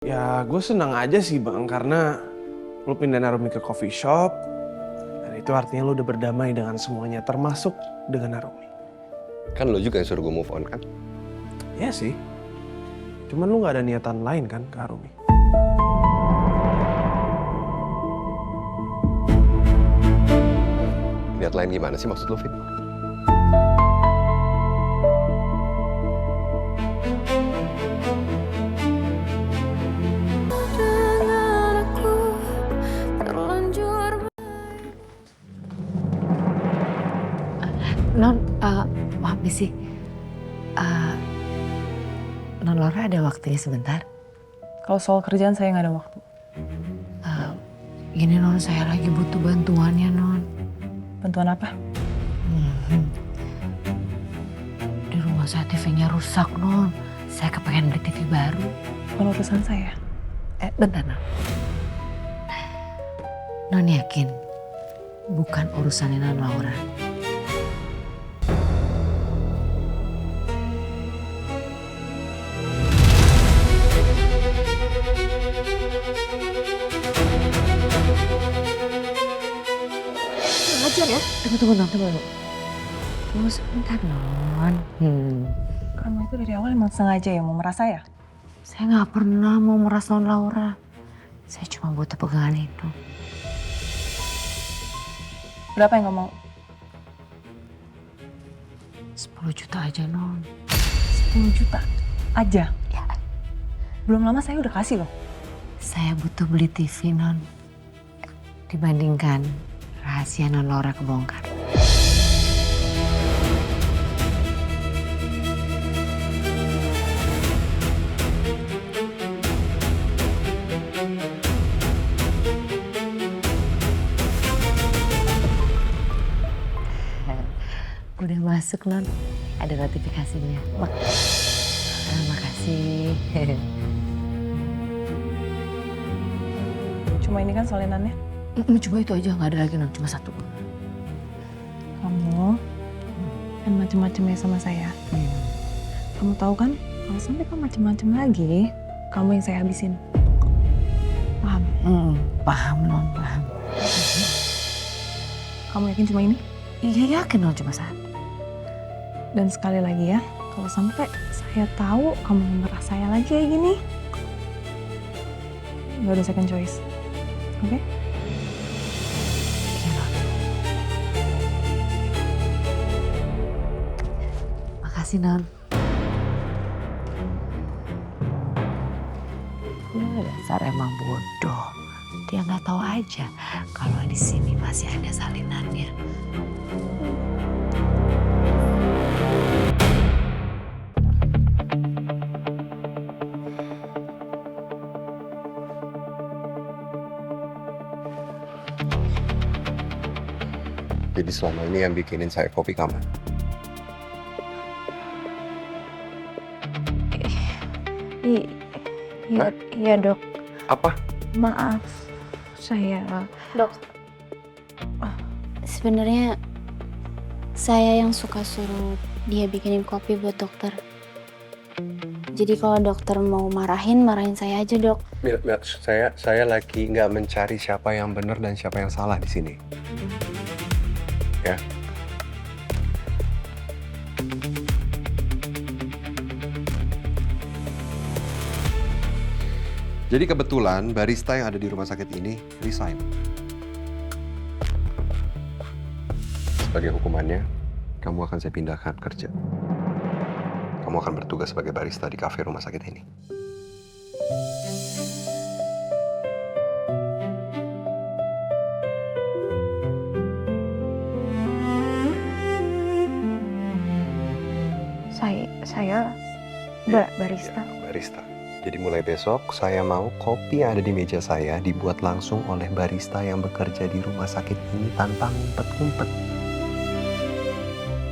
Ya gue senang aja sih bang, karena lu pindah Narumi ke coffee shop. Dan itu artinya lu udah berdamai dengan semuanya, termasuk dengan Narumi. Kan lo juga yang suruh gue move on kan? Iya sih, cuman lu gak ada niatan lain kan ke Narumi. Niat lain gimana sih maksud lo, Fit? Non, maaf nih sih. Non Laura ada waktunya sebentar. Kalau soal kerjaan saya nggak ada waktu. Gini Non, saya lagi butuh bantuannya Non. Bantuan apa? Di rumah saya TV-nya rusak Non. Saya kepengen beli TV baru. Bukan urusan saya. Bentar Non. Non yakin bukan urusannya Non Laura. Ajar ya. Tunggu Non, tunggu. Tunggu sebentar Non. Kamu itu dari awal emang sengaja ya mau meras saya? Saya nggak pernah mau meras Non Laura. Saya cuma butuh pegangan itu. Berapa yang kamu mau? 10 juta aja Non. 10 juta aja? Ya, Belum lama saya udah kasih loh. saya butuh beli TV Non. Dibandingkan rahasia Non Laura kebongkar. Udah masuk Non, ada notifikasinya. Makasih. Cuma ini kan salinannya. Coba itu aja, nggak ada lagi Non, cuma satu. Kamu kan macem-macem ya sama saya. Kamu tahu kan kalau sampai kamu macem-macem lagi, kamu yang saya habisin. Paham? Paham Non, paham. Kamu yakin cuma ini? Iya yakin Non, cuma satu. Dan sekali lagi ya, kalau sampai saya tahu kamu memerah saya lagi kayak gini, nggak ada second choice. Oke? Iya Non. Makasih Non. Ya, dasar emang bodoh. Dia nggak tahu aja kalau di sini masih ada salinannya. Jadi selama ini yang bikinin saya kopi kamu. Iya dok, Apa? maaf saya Dok, sebenarnya saya yang suka suruh dia bikinin kopi buat dokter. Jadi kalau dokter mau marahin saya aja dok. Mira, saya lagi nggak mencari siapa yang benar dan siapa yang salah di sini. Ya. Jadi kebetulan barista yang ada di rumah sakit ini resign. Sebagai hukumannya, kamu akan saya pindahkan kerja. Kamu akan bertugas sebagai barista di kafe rumah sakit ini. saya barista. Ya, barista. Jadi mulai besok saya mau kopi yang ada di meja saya dibuat langsung oleh barista yang bekerja di rumah sakit ini tanpa ngumpet-ngumpet.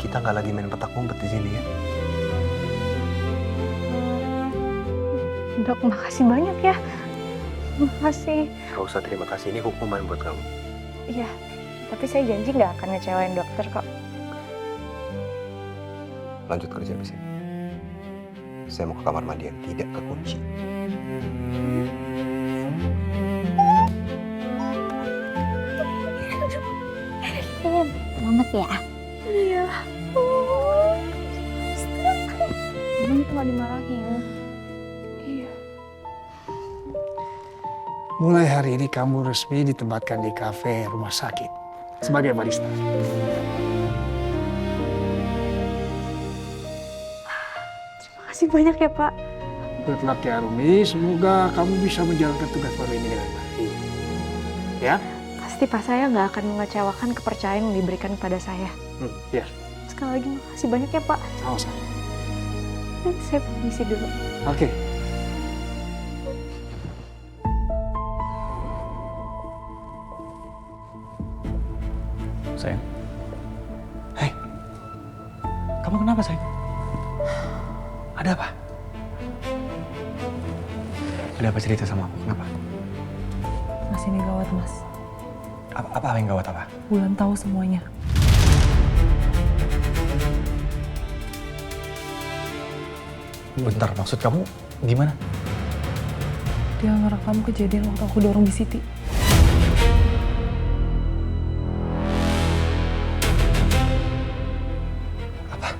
Kita nggak lagi main petak umpet di sini ya. Dok, makasih banyak ya. Makasih. Gak usah terima kasih, ini hukuman buat kamu. Iya, tapi saya janji nggak akan ngecewain dokter kok. Lanjut kerja di sini. Saya mau ke kamar mandi yang tidak kekunci. Banget ya. Iya. Belum cuma dimarahin. Iya. Mulai hari ini kamu resmi ditempatkan di kafe rumah sakit sebagai barista. Makasih banyak ya Pak. Good luck ya Arumi, semoga kamu bisa menjalankan tugas baru ini dengan baik. Ya? Pasti Pak, saya nggak akan mengecewakan kepercayaan yang diberikan kepada saya. Ya, Sekali lagi makasih banyak ya Pak. sama-sama. Saya permisi dulu. Oke. Sayang. Hei. Kamu kenapa, sayang? Ada apa? Ada apa cerita sama aku? Kenapa? Mas ini gawat mas. Apa yang gawat apa? Bulan tahu semuanya. Bentar, maksud kamu gimana? Dia ngerekam kejadian waktu aku dorong di Siti. Apa?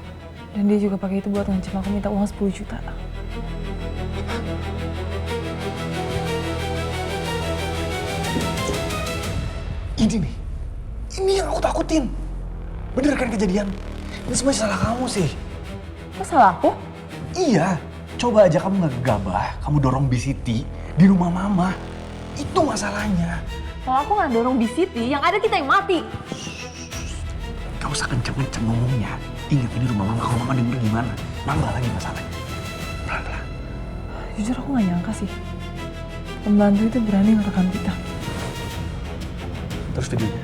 Dan dia juga pakai itu buat ngancam aku minta uang 10 juta. Ini nih. Ini yang aku takutin. Bener kan kejadian? Ini semua salah kamu sih. Masalah aku? Iya. Coba aja kamu nggak gegabah, kamu dorong Bisiti di rumah mama. Itu masalahnya. Kalau aku nggak dorong di Siti, yang ada kita yang mati. Gak usah kenceng-kenceng ngomongnya. Ingat ini rumah mama, kalau mama denger gimana? Nambah lagi masalahnya. Pelan-pelan. Jujur aku nggak nyangka sih. Pembantu itu berani ngerekam kita. Terus videonya?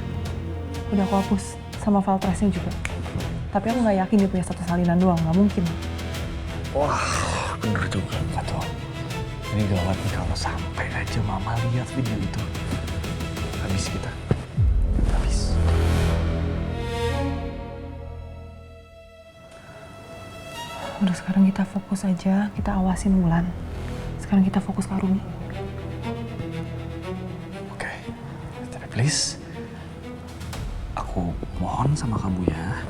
Udah aku hapus, sama file trace-nya juga. Tapi aku nggak yakin dia punya satu salinan doang, nggak mungkin. Wah, bener juga Kak Tuh. Ini gawat nih kalau sampai aja mama lihat video itu. Habis kita. Habis. Udah sekarang kita fokus aja, kita awasin Wulan. Sekarang kita fokus ke Arumi. Oke. Tapi please. Aku mohon sama kamu ya.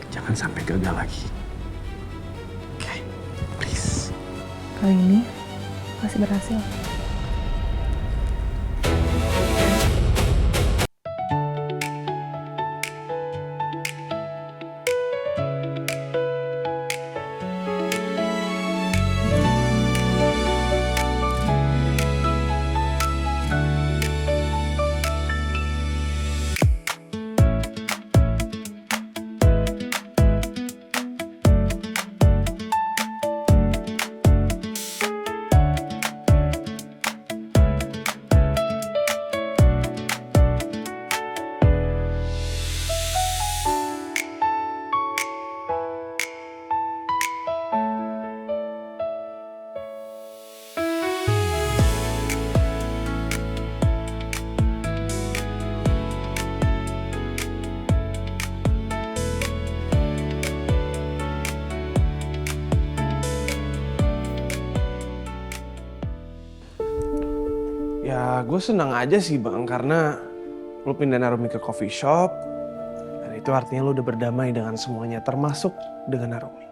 Jangan sampai gagal lagi. Oke. Please. Kali ini masih berhasil. Ya gue senang aja sih Bang, karena lu pindahin Arumi ke coffee shop. Dan itu artinya lu udah berdamai dengan semuanya, termasuk dengan Arumi.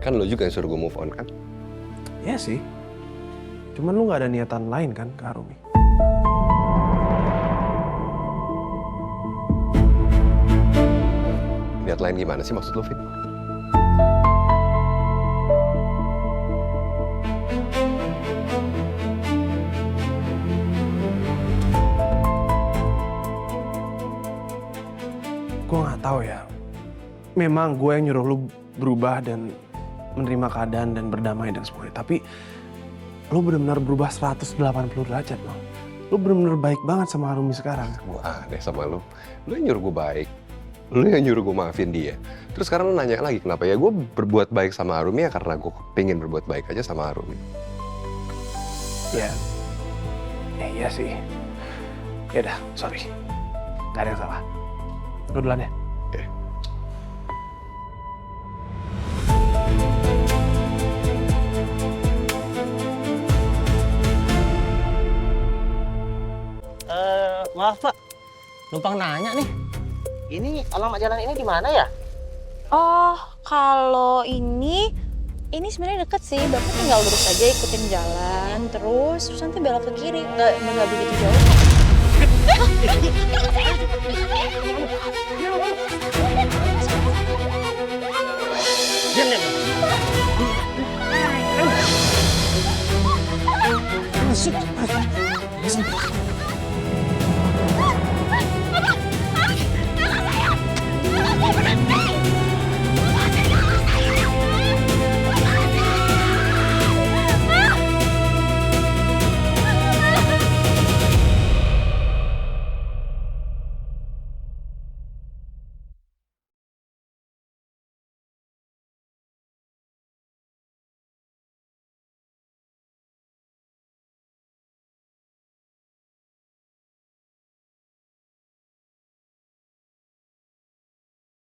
Kan lo juga yang suruh gue move on kan? Ya sih, cuman lu gak ada niatan lain kan ke Arumi. Niat lain gimana sih maksud lo, Fit? Gue gak tahu ya. Memang gue yang nyuruh lu berubah dan menerima keadaan dan berdamai dan semuanya. Tapi lu benar-benar berubah 180 derajat, Bang. Lu benar-benar baik banget sama Arumi sekarang. Gue aneh sama lo. Lo yang nyuruh gue baik. Lo yang nyuruh gue maafin dia. Terus sekarang lo nanya lagi kenapa ya gue berbuat baik sama Arumi ya karena gue pengen berbuat baik aja sama Arumi. Ya iya sih. Ya udah, sorry. Gak ada yang salah. Gue duluan ya. Oke. Maaf Pak, numpang nanya nih. Ini alamat jalan ini di mana ya? Oh, kalau ini sebenarnya deket sih. Bapak tinggal lurus aja ikutin jalan, terus nanti belok ke kiri. Nggak begitu jauh. Masuk.